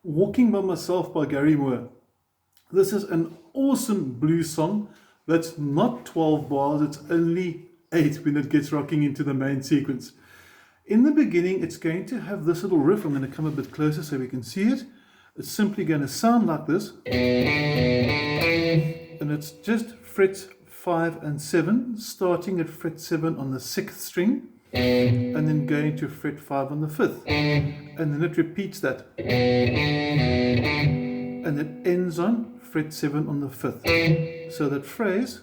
Walking by Myself by Gary Moore. This is an awesome blues song that's not 12 bars, it's only 8 when it gets rocking into the main sequence. In the beginning, it's going to have this little riff. I'm going to come a bit closer so we can see it. It's simply going to sound like this. And it's just frets 5 and 7, starting at fret 7 on the 6th string, and then going to fret 5 on the 5th. And then it repeats that. And it ends on fret 7 on the 5th. So that phrase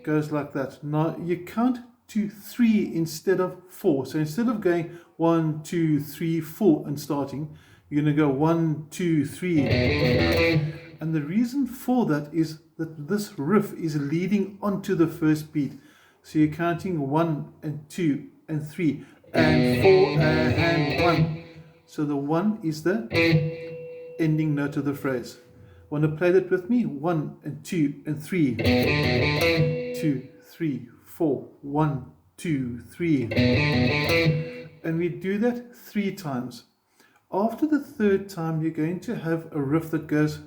goes like that. Now you count to 3 instead of 4. So instead of going 1, 2, 3, 4 and starting, you're going to go 1, 2, 3. And the reason for that is that this riff is leading onto the first beat. So you're counting 1 and 2 and 3 and 4 and 1. So the 1 is the ending note of the phrase. Want to play that with me? 1 and 2 and 3. 2, 3, 4. 1, 2, 3. And we do that 3 times. After the 3rd time, you're going to have a riff that goes,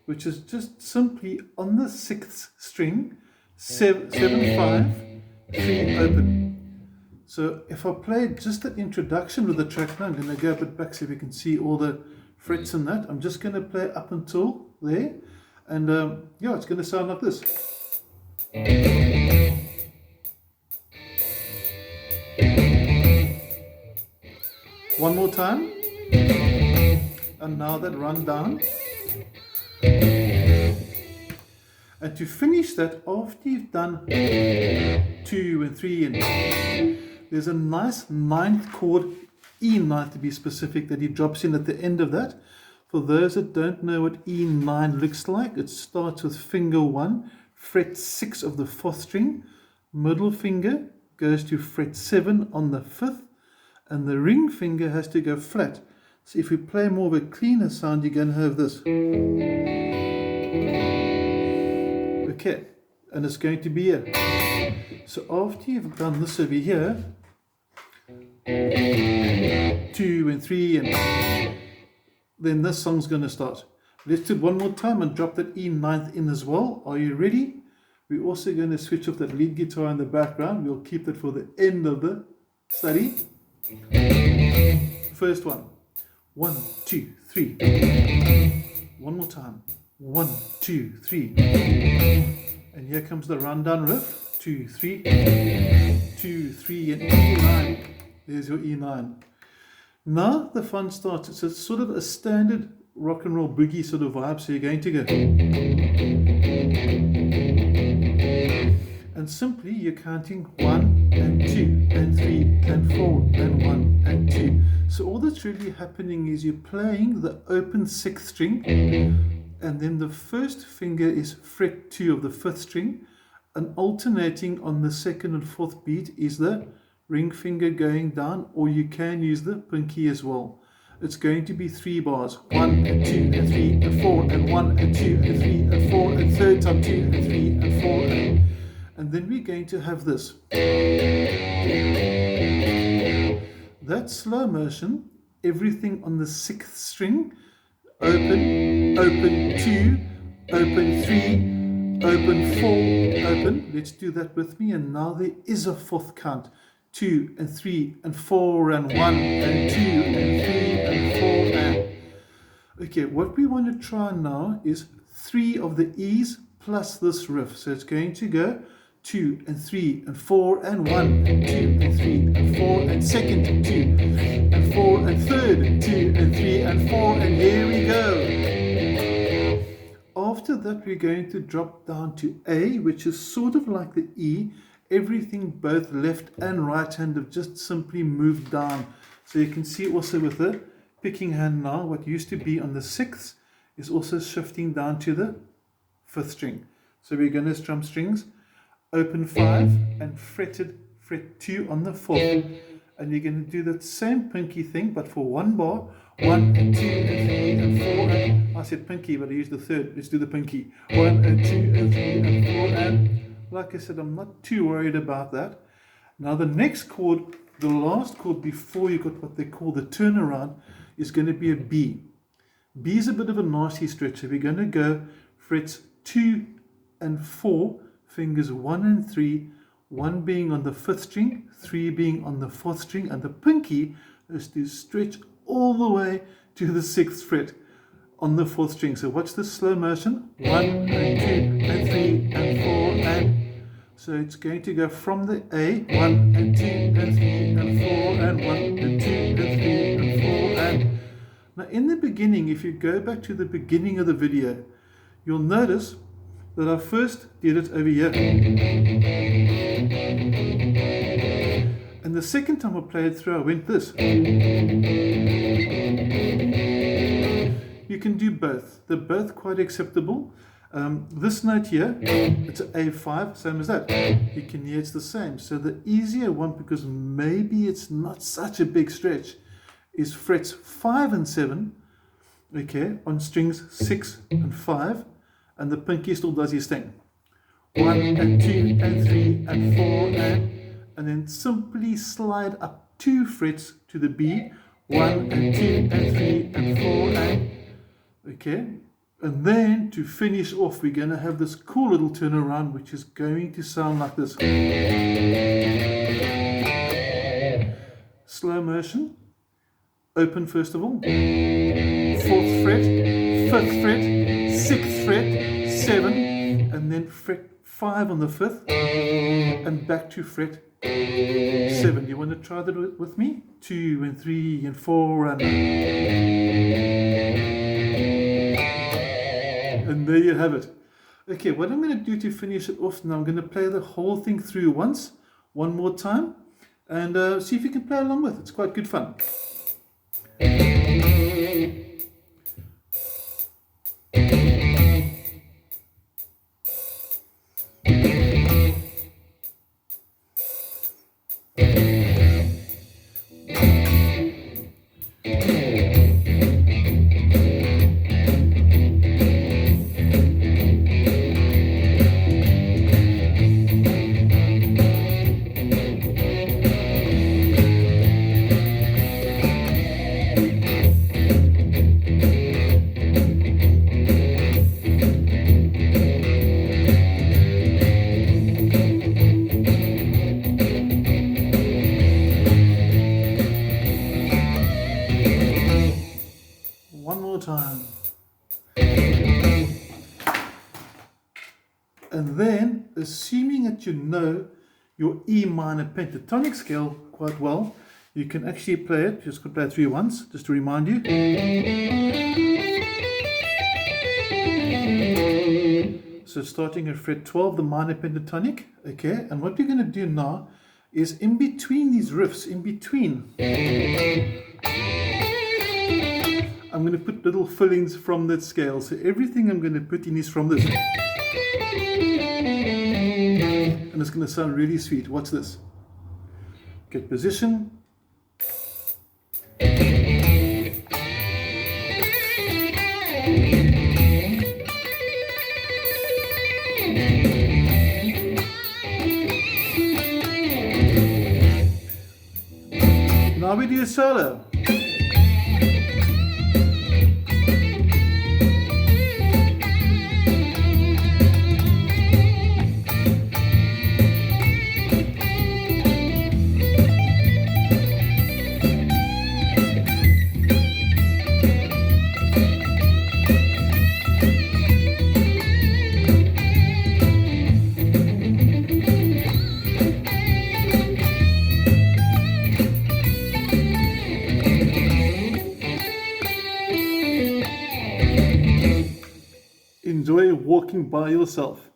which is just simply on the 6th string, 7, 5, 3 open. So if I play just the introduction with the track now, I'm going to go a bit back so we can see all the frets in that. I'm just going to play up until there, and yeah, it's going to sound like this. One more time, and now that run down. And to finish that, after you've done 2 and 3 and there's a nice 9th chord, E9 to be specific, that he drops in at the end of that. For those that don't know what E9 looks like, it starts with finger 1, fret 6 of the 4th string, middle finger goes to fret 7 on the 5th, and the ring finger has to go flat. So if we play more of a cleaner sound, you're going to have this. Okay, and it's going to be here. So after you've done this over here, 2 and 3, and then this song's going to start. Let's do it one more time and drop that E9th in as well. Are you ready? We're also going to switch off that lead guitar in the background. We'll keep that for the end of the study. First one. 1, 2, 3. One more time. 1, 2, 3. And here comes the rundown riff. 2, 3. 2, 3, and E9. There's your E9. Now the fun starts. It's a sort of a standard rock and roll boogie sort of vibe. So you're going to go. And simply you're counting 1 and 2 and 3 and 4 and 1 and 2. So all that's really happening is you're playing the open 6th string, and then the first finger is fret 2 of the 5th string, and alternating on the 2nd and 4th beat is the ring finger going down, or you can use the pinky as well. It's going to be 3 bars, 1 and 2 and 3 and 4 and 1 and 2 and 3 and 4 and 3rd time 2 and 3 and 4 and then we're going to have this. That slow motion, everything on the 6th string, open, open 2, open 3, open 4, open. Let's do that with me. And now there is a 4th count. 2 and 3 and 4 and 1 and 2 and 3 and 4 and... Okay, what we want to try now is 3 of the E's plus this riff. So it's going to go 2 and 3 and 4 and 1 and 2 and 3 and 4 and second 2 and 4 and third 2 and 3 and 4, and here we go. After that, we're going to drop down to A, which is sort of like the E. Everything both left and right hand have just simply moved down. So you can see also with the picking hand now, what used to be on the 6th is also shifting down to the 5th string. So we're going to strum strings, open 5 and fret 2 on the 4th. And you're going to do that same pinky thing, but for one bar, 1 and 2 and 3 and 4 and, I said pinky, but I used the third. Let's do the pinky. 1 and 2 and 3 and 4 and, like I said, I'm not too worried about that. Now the next chord, the last chord before you got what they call the turnaround, is going to be a B. B is a bit of a nasty stretch. So we're going to go frets 2 and 4, fingers 1 and 3, 1 being on the 5th string, 3 being on the 4th string, and the pinky is to stretch all the way to the 6th fret on the 4th string. So watch this slow motion, 1 and 2 and 3 and 4 and, so it's going to go from the A, 1 and 2 and 3 and 4 and 1 and 2 and 3 and 4 and. Now in the beginning, if you go back to the beginning of the video, you'll notice that I first did it over here. And the second time I played through, I went this. You can do both. They're both quite acceptable. This note here, it's an A5, same as that. You can hear it's the same. So the easier one, because maybe it's not such a big stretch, is frets 5 and 7, okay, on strings 6 and 5, and the pinky still does his thing. 1 and 2 and 3 and 4 and then simply slide up 2 frets to the B, 1 and 2 and 3 and 4 and, okay. And then to finish off, we're going to have this cool little turnaround, which is going to sound like this. Slow motion. Open first of all. 4th fret, 5th fret, 6th fret, 7, and then fret 5 on the 5th, and back to fret 7. You want to try that with me? 2 and 3 and 4 and there you have it. Okay, what I'm going to do to finish it off now, I'm going to play the whole thing through once, one more time, and see if you can play along with it. It's quite good fun. One more time. And then, assuming that you know your E minor pentatonic scale quite well, you can actually play it. Just going to play it through once, just to remind you. So starting at fret 12, the minor pentatonic, okay? And what we're going to do now is in between these riffs, in between, I'm going to put little fillings from that scale. So everything I'm going to put in is from this. And it's going to sound really sweet. Watch this. Get position. Now we do a solo. enjoy walking by yourself.